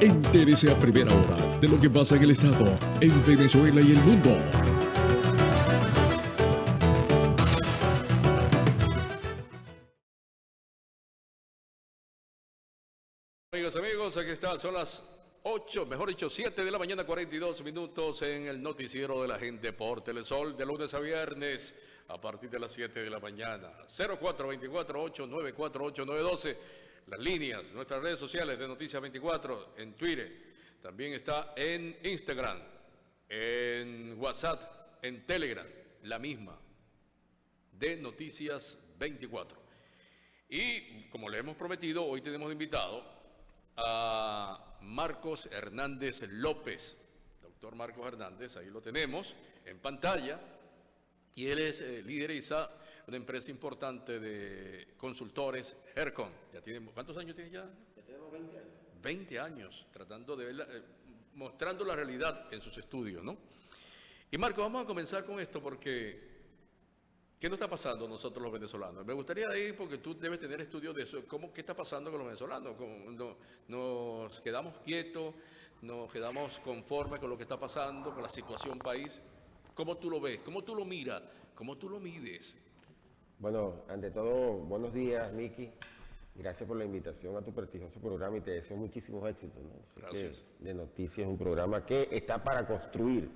Entérese a primera hora de lo que pasa en el estado, en Venezuela y el mundo. Amigos, aquí está, son las 8, mejor dicho, 7 de la mañana, 42 minutos en el noticiero de la gente por Telesol, de lunes a viernes, a partir de las 7 de la mañana. 0424-894-8912, las líneas, nuestras redes sociales de Noticias 24, en Twitter, también está en Instagram, en WhatsApp, en Telegram, la misma, de Noticias 24. Y como le hemos prometido, hoy tenemos invitado a Marcos Hernández López, doctor Marcos Hernández, ahí lo tenemos en pantalla, y él es lideriza una empresa importante de consultores, HERCON. Ya tiene, ¿cuántos años tiene ya? Ya tenemos 20 años. 20 años tratando de ver, mostrando la realidad en sus estudios, ¿no? Y Marcos, vamos a comenzar con esto porque ¿qué nos está pasando nosotros los venezolanos? Me gustaría ir, porque tú debes tener estudios de eso, ¿qué está pasando con los venezolanos? ¿Nos quedamos quietos? ¿Nos quedamos conformes con lo que está pasando, con la situación país? ¿Cómo tú lo ves? ¿Cómo tú lo miras? ¿Cómo tú lo mides? Bueno, ante todo, buenos días, Miki. Gracias por la invitación a tu prestigioso programa y te deseo muchísimos éxitos, ¿no? Gracias. De Noticias es un programa que está para construir.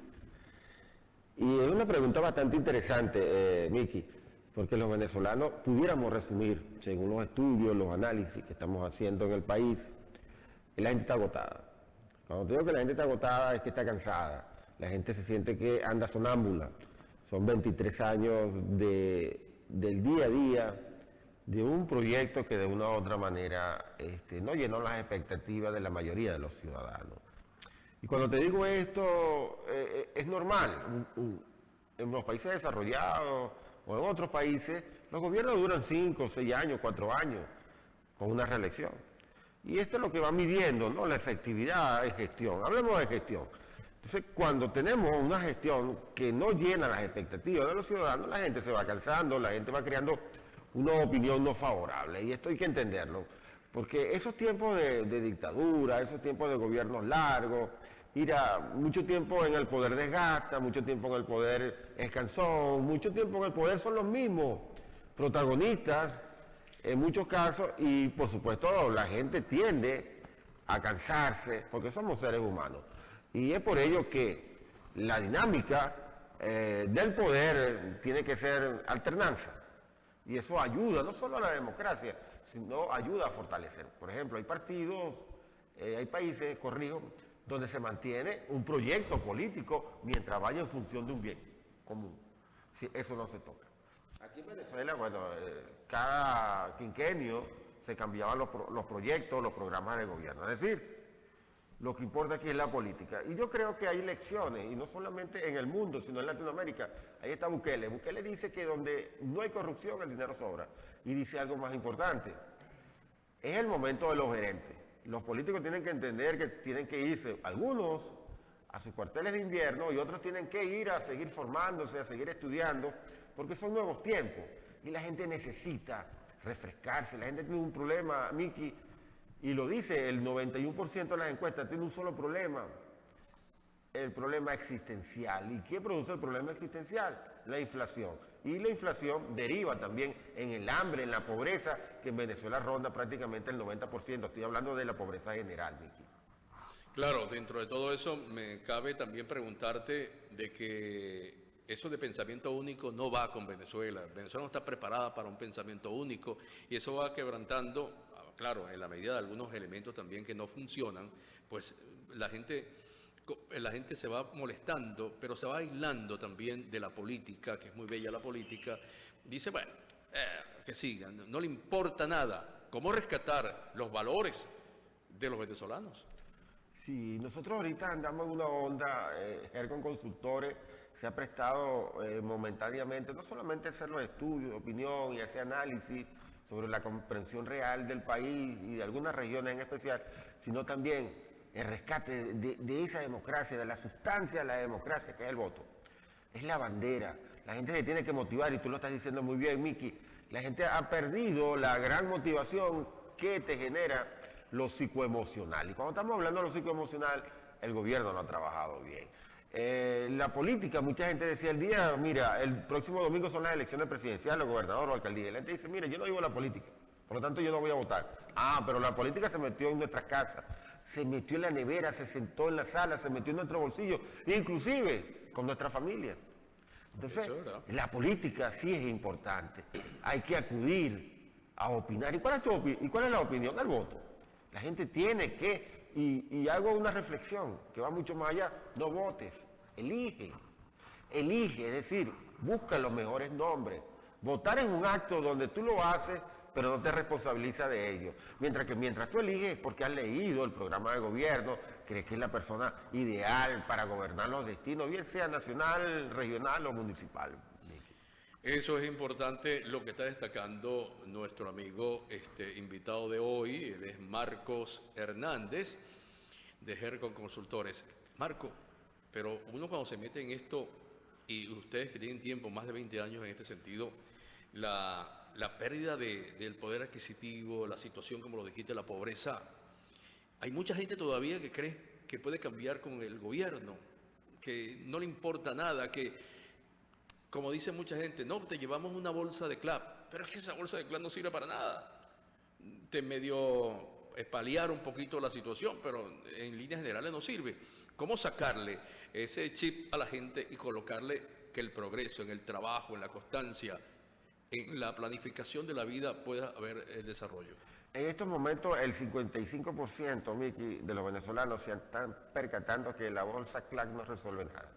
Y es una pregunta bastante interesante, Miki, porque los venezolanos pudiéramos resumir, según los estudios, los análisis que estamos haciendo en el país, la gente está agotada. Cuando te digo que la gente está agotada es que está cansada. La gente se siente que anda sonámbula. Son 23 años del día a día de un proyecto que de una u otra manera no llenó las expectativas de la mayoría de los ciudadanos. Y cuando te digo esto, es normal. En los países desarrollados o en otros países, los gobiernos duran 5, 6 años, 4 años con una reelección. Y esto es lo que va midiendo, ¿no? La efectividad de gestión. Hablemos de gestión. Entonces, cuando tenemos una gestión que no llena las expectativas de los ciudadanos, la gente se va cansando, la gente va creando una opinión no favorable. Y esto hay que entenderlo. Porque esos tiempos de dictadura, esos tiempos de gobiernos largos, mira, mucho tiempo en el poder desgasta, mucho tiempo en el poder es cansón, mucho tiempo en el poder son los mismos protagonistas en muchos casos y por supuesto la gente tiende a cansarse porque somos seres humanos. Y es por ello que la dinámica del poder tiene que ser alternanza. Y eso ayuda no solo a la democracia, sino ayuda a fortalecer. Por ejemplo, hay partidos, hay países, corrijo, donde se mantiene un proyecto político mientras vaya en función de un bien común. Sí, eso no se toca. Aquí en Venezuela, bueno, cada quinquenio se cambiaban los proyectos, los programas de gobierno. Es decir, lo que importa aquí es la política. Y yo creo que hay elecciones, y no solamente en el mundo, sino en Latinoamérica. Ahí está Bukele. Bukele dice que donde no hay corrupción, el dinero sobra. Y dice algo más importante. Es el momento de los gerentes. Los políticos tienen que entender que tienen que irse, algunos, a sus cuarteles de invierno, y otros tienen que ir a seguir formándose, a seguir estudiando, porque son nuevos tiempos. Y la gente necesita refrescarse. La gente tiene un problema, Miki, y lo dice, el 91% de las encuestas tiene un solo problema, el problema existencial. ¿Y qué produce el problema existencial? La inflación. Y la inflación deriva también en el hambre, en la pobreza, que en Venezuela ronda prácticamente el 90%. Estoy hablando de la pobreza general, Miki. Claro, dentro de todo eso me cabe también preguntarte de que eso de pensamiento único no va con Venezuela. Venezuela no está preparada para un pensamiento único y eso va quebrantando. Claro, en la medida de algunos elementos también que no funcionan, pues la gente se va molestando, pero se va aislando también de la política, que es muy bella la política. Dice, bueno, que sigan, no le importa nada. ¿Cómo rescatar los valores de los venezolanos? Sí, nosotros ahorita andamos en una onda, HERCON Consultores se ha prestado momentáneamente, no solamente a hacer los estudios de opinión y hacer análisis sobre la comprensión real del país y de algunas regiones en especial, sino también el rescate de esa democracia, de la sustancia de la democracia, que es el voto. Es la bandera. La gente se tiene que motivar, y tú lo estás diciendo muy bien, Miki. La gente ha perdido la gran motivación que te genera lo psicoemocional. Y cuando estamos hablando de lo psicoemocional, el gobierno no ha trabajado bien. La política, mucha gente decía mira, el próximo domingo son las elecciones presidenciales, gobernador o alcaldía. Y la gente dice, mira, yo no vivo la política, por lo tanto yo no voy a votar. Pero la política se metió en nuestras casas, se metió en la nevera, se sentó en la sala, se metió en nuestro bolsillo, inclusive con nuestra familia. Entonces, la política sí es importante. Hay que acudir a opinar. ¿Y cuál es la opinión? El voto. La gente tiene que, y hago una reflexión que va mucho más allá, no votes, elige, es decir, busca los mejores nombres. Votar es un acto donde tú lo haces, pero no te responsabiliza de ello. Mientras tú eliges es porque has leído el programa de gobierno, crees que es la persona ideal para gobernar los destinos, bien sea nacional, regional o municipal. Eso es importante lo que está destacando nuestro amigo invitado de hoy, él es Marcos Hernández de Hercon Consultores. Marco, pero uno cuando se mete en esto, y ustedes que tienen tiempo, más de 20 años en este sentido, la pérdida del poder adquisitivo, la situación, como lo dijiste, la pobreza, hay mucha gente todavía que cree que puede cambiar con el gobierno, que no le importa nada, que, como dice mucha gente, no, te llevamos una bolsa de CLAP, pero es que esa bolsa de CLAP no sirve para nada. Te medio espaliar un poquito la situación, pero en líneas generales no sirve. ¿Cómo sacarle ese chip a la gente y colocarle que el progreso en el trabajo, en la constancia, en la planificación de la vida pueda haber el desarrollo? En estos momentos el 55%, Miki, de los venezolanos se están percatando que la bolsa CLAC no resuelve nada.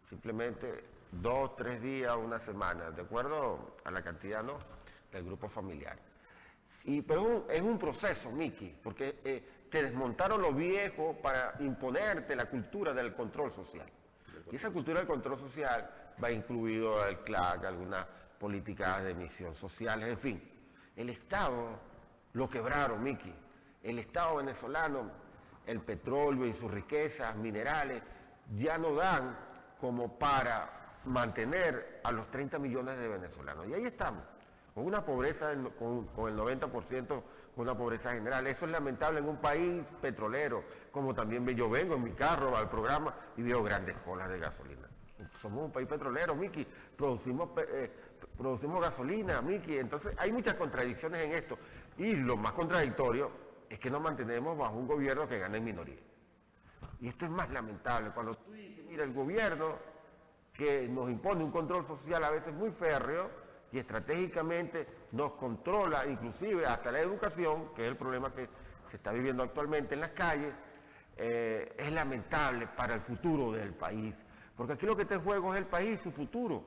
Simplemente 2, 3 días, una semana, de acuerdo a la cantidad, ¿no?, del grupo familiar. Pero es un proceso, Miki, porque te desmontaron lo viejo para imponerte la cultura del control social. Y esa cultura del control social va incluido el CLAC, algunas políticas de emisión sociales, en fin. El Estado lo quebraron, Miki. El Estado venezolano, el petróleo y sus riquezas minerales ya no dan como para mantener a los 30 millones de venezolanos. Y ahí estamos, con una pobreza, con el 90%, con una pobreza general. Eso es lamentable en un país petrolero, como también yo vengo en mi carro al programa y veo grandes colas de gasolina. Somos un país petrolero, Miki, producimos gasolina, Miki, entonces hay muchas contradicciones en esto. Y lo más contradictorio es que nos mantenemos bajo un gobierno que gana en minoría. Y esto es más lamentable, cuando tú dices, mira, el gobierno que nos impone un control social a veces muy férreo y estratégicamente nos controla, inclusive hasta la educación, que es el problema que se está viviendo actualmente en las calles, es lamentable para el futuro del país. Porque aquí lo que está en juego es el país, su futuro.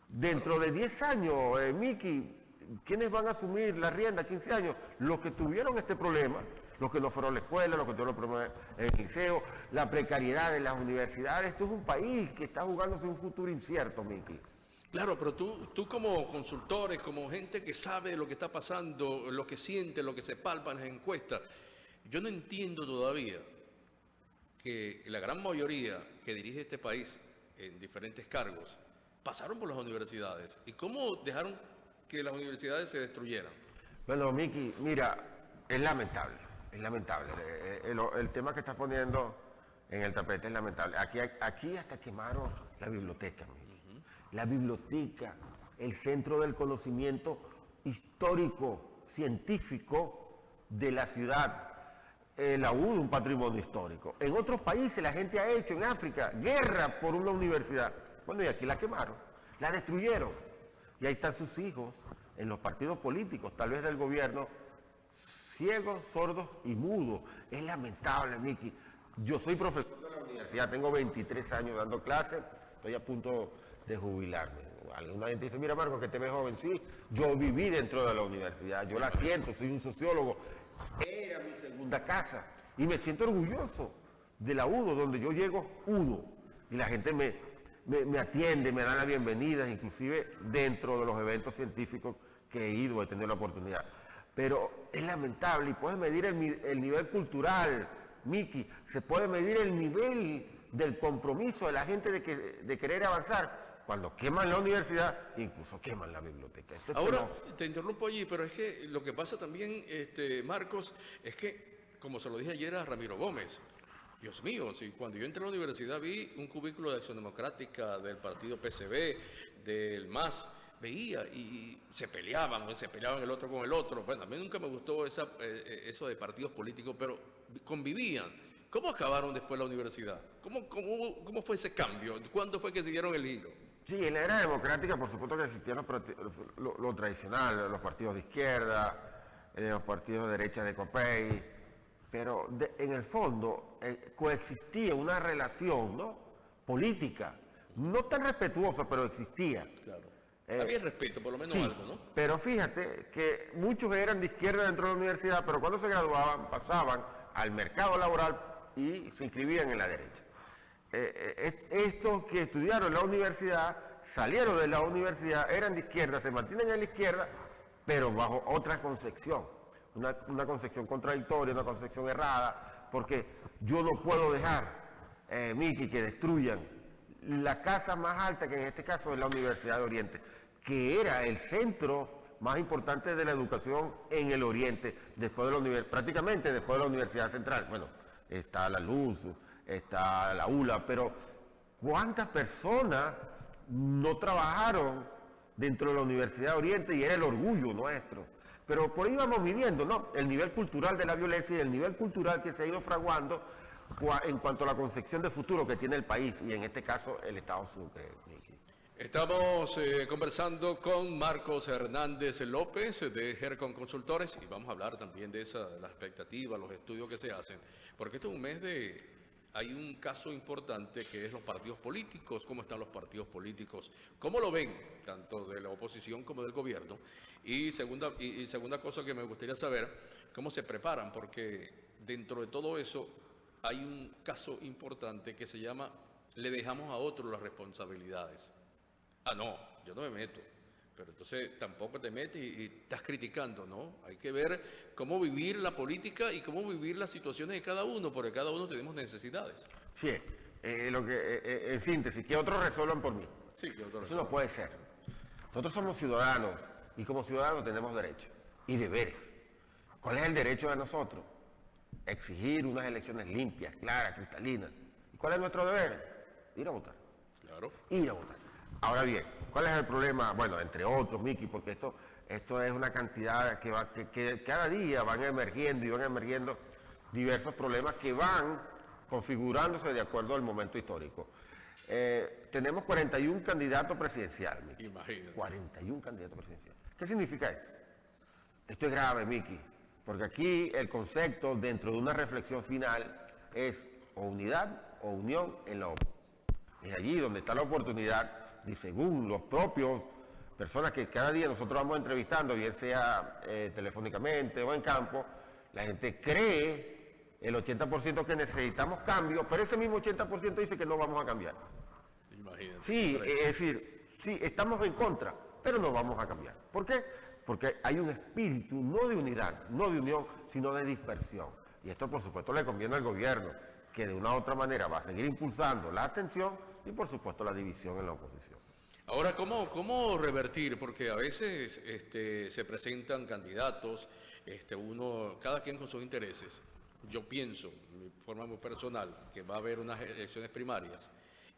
Dentro de 10 años, Miki, ¿quiénes van a asumir la rienda? 15 años, los que tuvieron este problema, los que no fueron a la escuela, los que tuvieron problemas en el liceo, la precariedad de las universidades. Esto es un país que está jugándose un futuro incierto, Miki. Claro, pero tú como consultores, como gente que sabe lo que está pasando, lo que siente, lo que se palpa en las encuestas, yo no entiendo todavía que la gran mayoría que dirige este país en diferentes cargos pasaron por las universidades. ¿Y cómo dejaron que las universidades se destruyeran? Bueno, Miki, mira, es lamentable, es lamentable. El tema que estás poniendo en el tapete es lamentable. Aquí hasta quemaron la biblioteca, Miki. La biblioteca, el centro del conocimiento histórico, científico de la ciudad. La UDO, un patrimonio histórico. En otros países la gente ha hecho, en África, guerra por una universidad. Bueno, y aquí la quemaron, la destruyeron. Y ahí están sus hijos en los partidos políticos, tal vez del gobierno, ciegos, sordos y mudos. Es lamentable, Miki. Yo soy profesor de la universidad, tengo 23 años dando clases, estoy a punto de jubilarme. Alguna gente dice, mira, Marco, que te ves joven. Sí, yo viví dentro de la universidad, yo la siento, soy un sociólogo. Era mi segunda casa y me siento orgulloso de la UDO, donde yo llego, UDO, y la gente me atiende, me da la bienvenida, inclusive dentro de los eventos científicos que he ido, he tenido la oportunidad. Pero es lamentable y puedes medir el nivel cultural, Miki, se puede medir el nivel del compromiso de la gente de querer avanzar cuando queman la universidad, incluso queman la biblioteca. Esto es Ahora, penoso. te interrumpo allí, pero es que lo que pasa también, Marcos, es que, como se lo dije ayer a Ramiro Gómez, Dios mío, si cuando yo entré a la universidad vi un cubículo de Acción Democrática, del partido PCB, del MAS, veía y se peleaban el otro con el otro. Bueno, a mí nunca me gustó eso de partidos políticos, pero convivían. ¿Cómo acabaron después la universidad? ¿Cómo fue ese cambio? ¿Cuándo fue que se dieron el giro? Sí, en la era democrática, por supuesto que existían lo tradicional, los partidos de izquierda, los partidos de derecha de Copey, pero en el fondo coexistía una relación, ¿no?, política, no tan respetuosa, pero existía. Claro. Había respeto, por lo menos Sí, algo, ¿no? pero fíjate que muchos eran de izquierda dentro de la universidad, pero cuando se graduaban pasaban al mercado laboral y se inscribían en la derecha. Estos que estudiaron en la universidad, salieron de la universidad, eran de izquierda, se mantienen en la izquierda, pero bajo otra concepción, una concepción contradictoria, una concepción errada, porque yo no puedo dejar, Miki, que destruyan la casa más alta, que en este caso es la Universidad de Oriente, que era el centro más importante de la educación en el Oriente, después de prácticamente después de la Universidad Central. Bueno, está la Luz, está la ULA, pero ¿cuántas personas no trabajaron dentro de la Universidad de Oriente? Y era el orgullo nuestro. Pero por ahí vamos midiendo, ¿no?, el nivel cultural de la violencia y el nivel cultural que se ha ido fraguando en cuanto a la concepción de futuro que tiene el país, y en este caso el Estado Sucre. Estamos conversando con Marcos Hernández López de Hercon Consultores y vamos a hablar también de la expectativa, los estudios que se hacen, porque este es un mes hay un caso importante que es los partidos políticos, cómo están los partidos políticos, cómo lo ven, tanto de la oposición como del gobierno, y segunda cosa que me gustaría saber, cómo se preparan, porque dentro de todo eso hay un caso importante que se llama le dejamos a otros las responsabilidades. Ah, no, yo no me meto. Pero entonces tampoco te metes y estás criticando, ¿no? Hay que ver cómo vivir la política y cómo vivir las situaciones de cada uno, porque cada uno tenemos necesidades. Sí, en síntesis, que otros resuelvan por mí. Sí, que otros Eso no puede ser. Nosotros somos ciudadanos y como ciudadanos tenemos derechos y deberes. ¿Cuál es el derecho de nosotros? Exigir unas elecciones limpias, claras, cristalinas. ¿Y cuál es nuestro deber? Ir a votar. Claro. Ir a votar. Ahora bien, ¿cuál es el problema? Bueno, entre otros, Miki, porque esto es una cantidad que cada día van emergiendo diversos problemas que van configurándose de acuerdo al momento histórico. Tenemos 41 candidatos presidenciales, Miki. Imagínate. 41 candidatos presidenciales. ¿Qué significa esto? Esto es grave, Miki, porque aquí el concepto dentro de una reflexión final es o unidad o unión en la oposición. Es allí donde está la oportunidad. Y según los propios personas que cada día nosotros vamos entrevistando, bien sea telefónicamente o en campo, la gente cree el 80% que necesitamos cambio, pero ese mismo 80% dice que no vamos a cambiar. Imagínate. Sí, es decir, sí, estamos en contra, pero no vamos a cambiar. ¿Por qué? Porque hay un espíritu no de unidad, no de unión, sino de dispersión. Y esto, por supuesto, le conviene al gobierno, que de una u otra manera va a seguir impulsando la abstención y, por supuesto, la división en la oposición. Ahora, ¿cómo revertir? Porque a veces se presentan candidatos, cada quien con sus intereses. Yo pienso, de forma muy personal, que va a haber unas elecciones primarias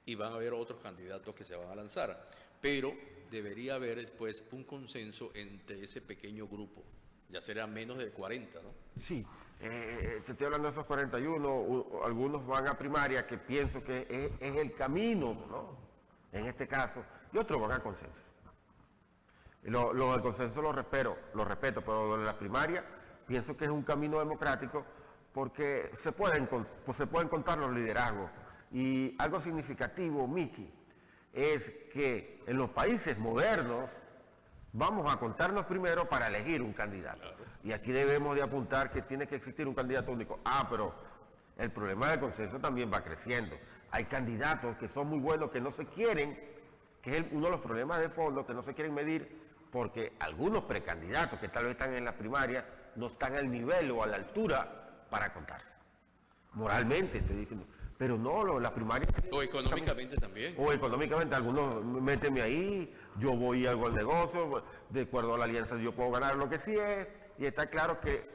y van a haber otros candidatos que se van a lanzar, pero debería haber después un consenso entre ese pequeño grupo, ya será menos de 40, ¿no? Sí, te estoy hablando de esos 41, algunos van a primaria, que pienso que es el camino, ¿no?, en este caso, y otros van a consenso. Lo del consenso lo respeto, pero lo de la primaria pienso que es un camino democrático porque se pueden contar los liderazgos. Y algo significativo, Miki, es que en los países modernos vamos a contarnos primero para elegir un candidato. Claro. Y aquí debemos de apuntar que tiene que existir un candidato único. Pero el problema del consenso también va creciendo. Hay candidatos que son muy buenos, que no se quieren, que es uno de los problemas de fondo, que no se quieren medir, porque algunos precandidatos que tal vez están en la primaria no están al nivel o a la altura para contarse. Moralmente estoy diciendo. Pero no, las primarias... O económicamente también. O económicamente, algunos méteme ahí, yo voy y hago el negocio, de acuerdo a la alianza yo puedo ganar lo que sí es, y está claro que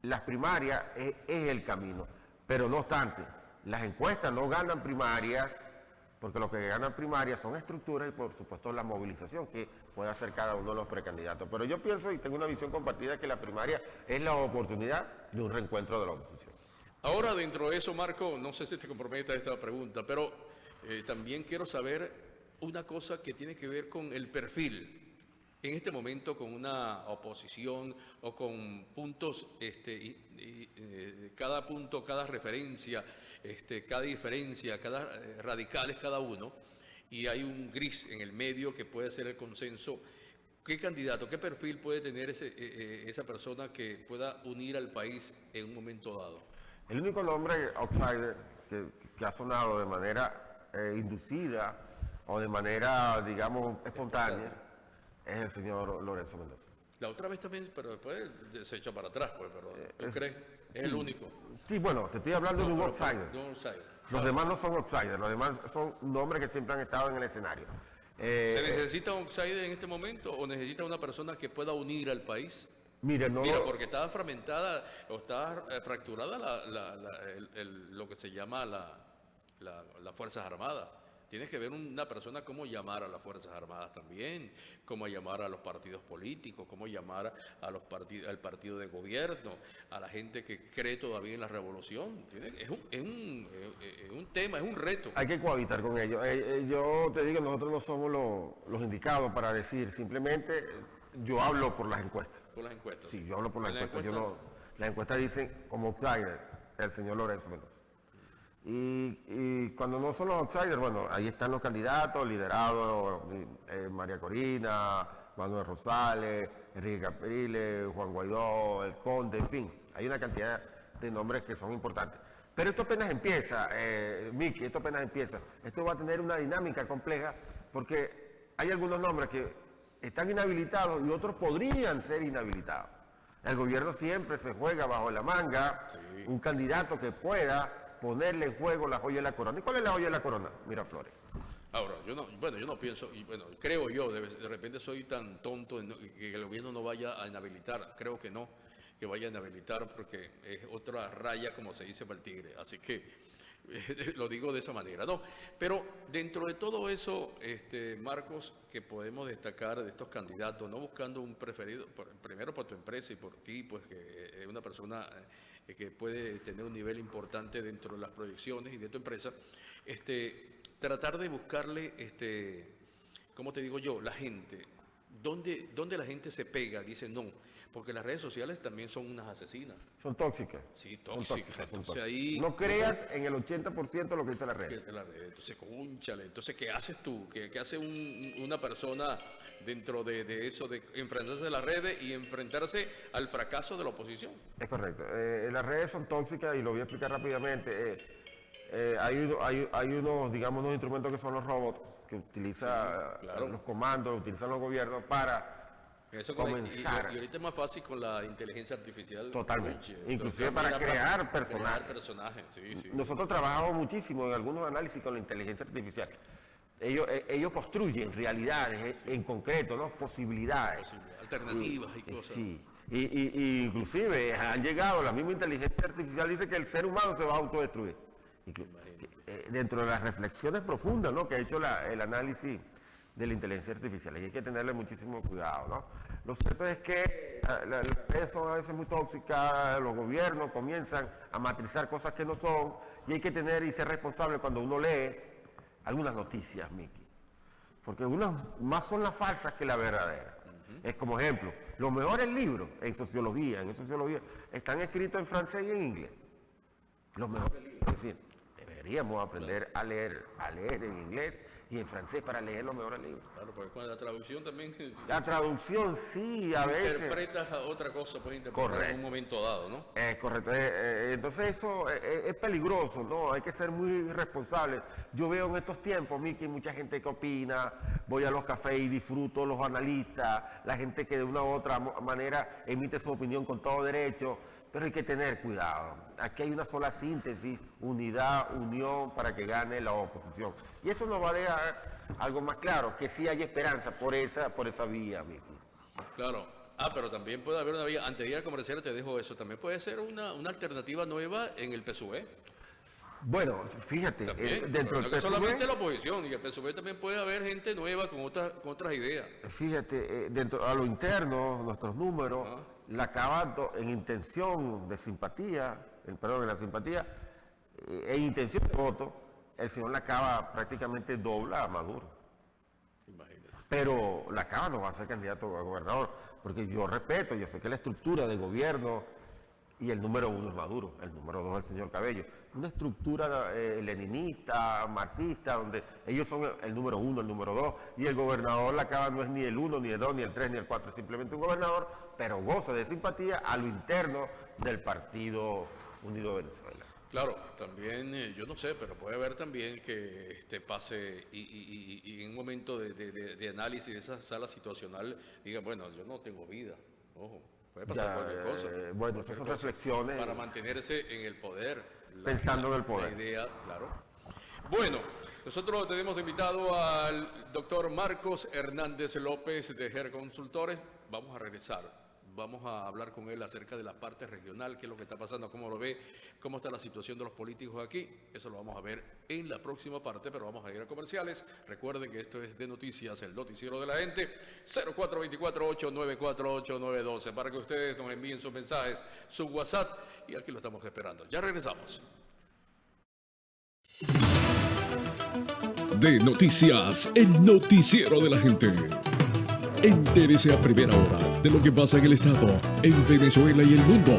las primarias es el camino. Pero no obstante, las encuestas no ganan primarias, porque lo que ganan primarias son estructuras y por supuesto la movilización que puede hacer cada uno de los precandidatos. Pero yo pienso y tengo una visión compartida que la primaria es la oportunidad de un reencuentro de la oposición. Ahora, dentro de eso, Marco, no sé si te compromete a esta pregunta, pero también quiero saber una cosa que tiene que ver con el perfil. En este momento, con una oposición o con puntos, cada punto, cada referencia, cada diferencia, radicales cada uno, y hay un gris en el medio que puede ser el consenso. ¿Qué candidato, qué perfil puede tener esa persona que pueda unir al país en un momento dado? El único nombre outsider que ha sonado de manera inducida o de manera, digamos, espontánea es el señor Lorenzo Mendoza. La otra vez también, pero después se echó para atrás, pues, pero ¿tú crees? Es el único. Sí, bueno, te estoy hablando de un outsider. De un outsider. Los demás no son outsiders, los demás son nombres que siempre han estado en el escenario. ¿Se necesita un outsider en este momento o necesita una persona que pueda unir al país? Mira, Porque está fragmentada o está fracturada lo que se llama las Fuerzas Armadas. Tienes que ver una persona cómo llamar a las Fuerzas Armadas también, cómo llamar a los partidos políticos, cómo llamar a al partido de gobierno, a la gente que cree todavía en la revolución. Es un tema, es un reto. Hay que cohabitar con ellos. Yo te digo, nosotros no somos los indicados para decir, simplemente yo hablo por las encuestas. Por las encuestas. Sí, yo hablo por las encuestas. Las encuestas dicen como outsider el señor Lorenzo Mendoza. Y cuando no son los outsiders, bueno, ahí están los candidatos, liderados, María Corina, Manuel Rosales, Enrique Capriles, Juan Guaidó, El Conde, en fin, hay una cantidad de nombres que son importantes. Pero esto apenas empieza, Miki, esto apenas empieza. Esto va a tener una dinámica compleja porque hay algunos nombres que están inhabilitados y otros podrían ser inhabilitados. El gobierno siempre se juega bajo la manga, un candidato que pueda ponerle en juego la joya de la corona. ¿Y cuál es la joya de la corona? Miraflores. Ahora, yo no pienso, y bueno, creo yo, de repente soy tan tonto que el gobierno no vaya a inhabilitar, creo que no, que vaya a inhabilitar porque es otra raya, como se dice para el tigre, así que lo digo de esa manera, ¿no? Pero dentro de todo eso, Marcos, que podemos destacar de estos candidatos, no buscando un preferido, primero por tu empresa y por ti, pues que es una persona que puede tener un nivel importante dentro de las proyecciones y de tu empresa, tratar de buscarle, ¿cómo te digo yo? La gente, ¿dónde la gente se pega? Dice no, porque las redes sociales también son unas asesinas. Son tóxicas. Sí, tóxicas. Entonces ahí... No creas en el 80% de lo que dice la red. Entonces, cónchale, entonces, ¿qué haces tú? ¿Qué hace una persona dentro de eso, de enfrentarse a las redes y enfrentarse al fracaso de la oposición? Es correcto. Las redes son tóxicas y lo voy a explicar rápidamente. Hay unos, digamos, unos instrumentos que son los robots que utilizan los comandos, utilizan los gobiernos para comenzar. Y ahorita es más fácil con la inteligencia artificial. Totalmente. Inclusive para crear personajes. Sí. Nosotros trabajamos muchísimo en algunos análisis con la inteligencia artificial. Ellos construyen realidades en concreto, ¿no? Posibilidades. Alternativas y cosas. Sí. Y inclusive han llegado, la misma inteligencia artificial dice que el ser humano se va a autodestruir. Dentro de las reflexiones profundas, ¿no?, que ha hecho el análisis de la inteligencia artificial, y hay que tenerle muchísimo cuidado, ¿no? Lo cierto es que las redes son a veces muy tóxicas, los gobiernos comienzan a matrizar cosas que no son, y hay que tener y ser responsable cuando uno lee algunas noticias, Miki, porque unas más son las falsas que las verdaderas. Es como ejemplo, los mejores libros en sociología están escritos en francés y en inglés. Los mejores libros, es decir, deberíamos aprender a leer en inglés y en francés para leer los mejores libros. Claro, porque con la traducción también... La traducción sí, a veces... Interpretas a otra cosa, puedes interpretar en un momento dado, ¿no? Correcto. Entonces eso es peligroso, ¿no? Hay que ser muy responsable. Yo veo en estos tiempos, Miki, mucha gente que opina, voy a los cafés y disfruto los analistas, la gente que de una u otra manera emite su opinión con todo derecho, pero hay que tener cuidado. Aquí hay una sola síntesis, unidad, unión para que gane la oposición. Y eso nos va a dejar algo más claro, que sí hay esperanza por esa vía, Miki. Claro. Pero también puede haber una vía, antes de ir a comercial te dejo eso, también puede ser una alternativa nueva en el PSUV. Bueno, fíjate, También, dentro no del que solamente PSUV, la oposición, y el PSUV también puede haber gente nueva con otras ideas. fíjate, dentro a lo interno, nuestros números, Ajá. la Cava en intención de simpatía, perdón, en la simpatía, en intención de voto, el señor Lacaba prácticamente dobla a Maduro. Imagínate. Pero Lacaba no va a ser candidato a gobernador, porque yo respeto, yo sé que la estructura de gobierno y el número 1 es Maduro, el número 2 es el señor Cabello. Una estructura leninista, marxista, donde ellos son el número 1, el número 2, y el gobernador Lacaba no es ni el 1, ni el 2, ni el 3, ni el 4, es simplemente un gobernador, pero goza de simpatía a lo interno del Partido Unido Venezuela. Claro, también, yo no sé, pero puede haber también que pase y en un momento de análisis de esa sala situacional diga, bueno, yo no tengo vida, ojo, puede pasar cualquier cosa. Bueno, esas son reflexiones. Para mantenerse en el poder. Pensando en el poder. La idea, claro. Bueno, nosotros tenemos de invitado al doctor Marcos Hernández López de GER Consultores. Vamos a regresar. Vamos a hablar con él acerca de la parte regional, qué es lo que está pasando, cómo lo ve, cómo está la situación de los políticos aquí. Eso lo vamos a ver en la próxima parte, pero vamos a ir a comerciales. Recuerden que esto es de noticias, el noticiero de la gente, 0424-894-8912, para que ustedes nos envíen sus mensajes, su WhatsApp, y aquí lo estamos esperando. Ya regresamos. De noticias, el noticiero de la gente. Entérese a primera hora de lo que pasa en el estado, en Venezuela y el mundo.